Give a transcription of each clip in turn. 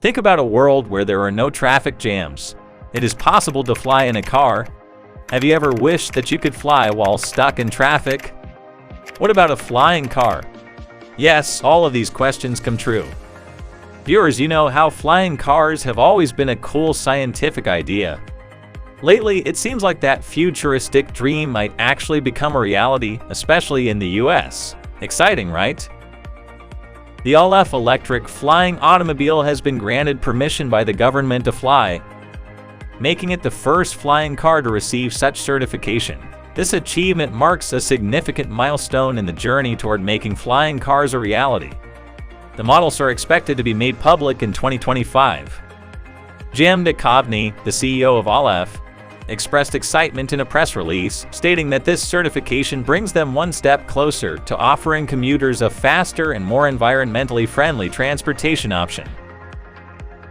Think about a world where there are no traffic jams. It is possible to fly in a car. Have you ever wished that you could fly while stuck in traffic? What about a flying car? Yes, all of these questions come true. Viewers, you know how flying cars have always been a cool scientific idea. Lately, it seems like that futuristic dream might actually become a reality, especially in the US. Exciting, right? The Alef electric flying automobile has been granted permission by the government to fly, making it the first flying car to receive such certification. This achievement marks a significant milestone in the journey toward making flying cars a reality. The models are expected to be made public in 2025. Jem Duchovny, the CEO of Alef, expressed excitement in a press release, stating that this certification brings them one step closer to offering commuters a faster and more environmentally friendly transportation option.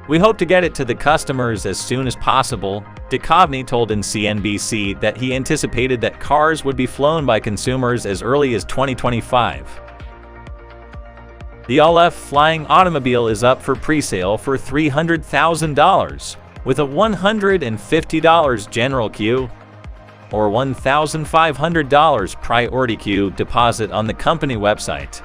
"We hope to get it to the customers as soon as possible," Duchovny told CNBC that he anticipated that cars would be flown by consumers as early as 2025. The Alef Flying Automobile is up for pre-sale for $300,000, with a $150 general queue or $1,500 priority queue deposit on the company website.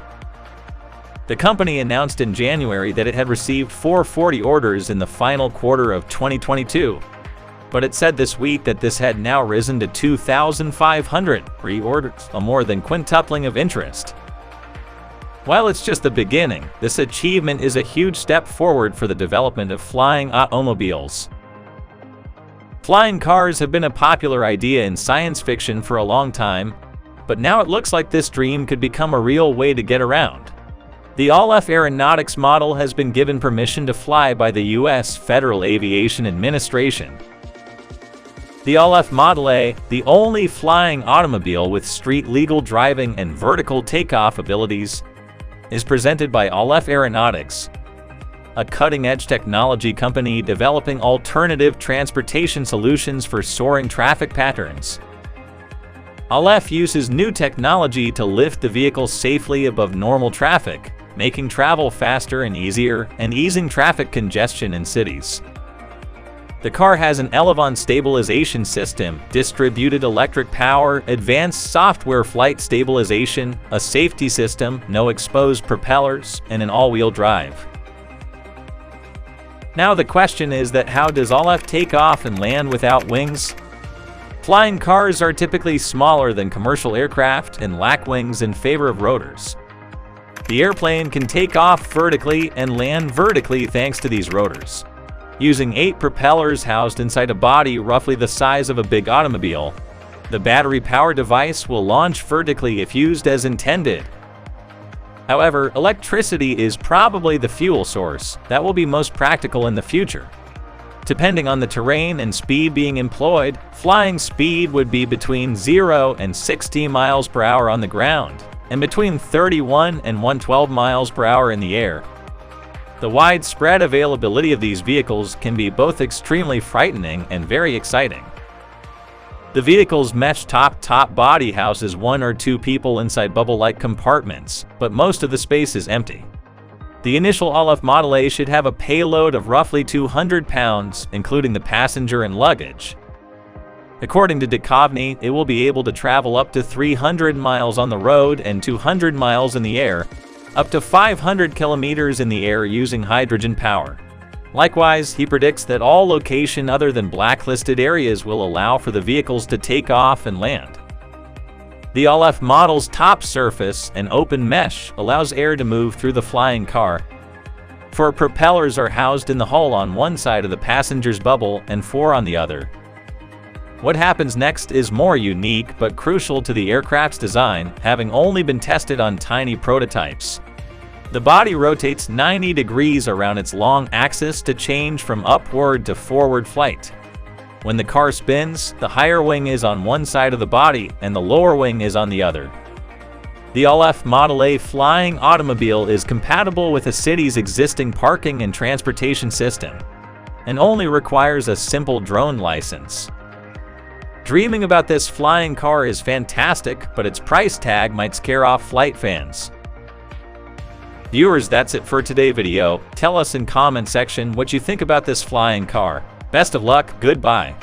The company announced in January that it had received 440 orders in the final quarter of 2022, but it said this week that this had now risen to 2,500 pre-orders, a more than quintupling of interest. While it's just the beginning, this achievement is a huge step forward for the development of flying automobiles. Flying cars have been a popular idea in science fiction for a long time, but now it looks like this dream could become a real way to get around. The Alef Aeronautics model has been given permission to fly by the U.S. Federal Aviation Administration. The Alef Model A, the only flying automobile with street-legal driving and vertical takeoff abilities, is presented by Alef Aeronautics, a cutting-edge technology company developing alternative transportation solutions for soaring traffic patterns. Alef uses new technology to lift the vehicle safely above normal traffic, making travel faster and easier and easing traffic congestion in cities. The car has an elevation stabilization system, distributed electric power, advanced software flight stabilization, a safety system, no exposed propellers, and an all-wheel drive. Now the question is that how does Alef take off and land without wings? Flying cars are typically smaller than commercial aircraft and lack wings in favor of rotors. The airplane can take off vertically and land vertically thanks to these rotors. Using 8 propellers housed inside a body roughly the size of a big automobile, the battery power device will launch vertically if used as intended. However, electricity is probably the fuel source that will be most practical in the future. Depending on the terrain and speed being employed, flying speed would be between 0 and 60 miles per hour on the ground, and between 31 and 112 miles per hour in the air. The widespread availability of these vehicles can be both extremely frightening and very exciting. The vehicle's mesh top body houses 1 or 2 people inside bubble-like compartments, but most of the space is empty. The initial Alef Model A should have a payload of roughly 200 pounds, including the passenger and luggage. According to Duchovny, it will be able to travel up to 300 miles on the road and 200 miles in the air, up to 500 kilometers in the air using hydrogen power. Likewise, he predicts that all location other than blacklisted areas will allow for the vehicles to take off and land. The Alef model's top surface, an open mesh, allows air to move through the flying car. 4 propellers are housed in the hull on one side of the passenger's bubble and 4 on the other. What happens next is more unique but crucial to the aircraft's design, having only been tested on tiny prototypes. The body rotates 90 degrees around its long axis to change from upward to forward flight. When the car spins, the higher wing is on one side of the body and the lower wing is on the other. The Alef Model A flying automobile is compatible with a city's existing parking and transportation system, and only requires a simple drone license. Dreaming about this flying car is fantastic, but its price tag might scare off flight fans. Viewers, that's it for today's video. Tell us in comment section what you think about this flying car. Best of luck, goodbye.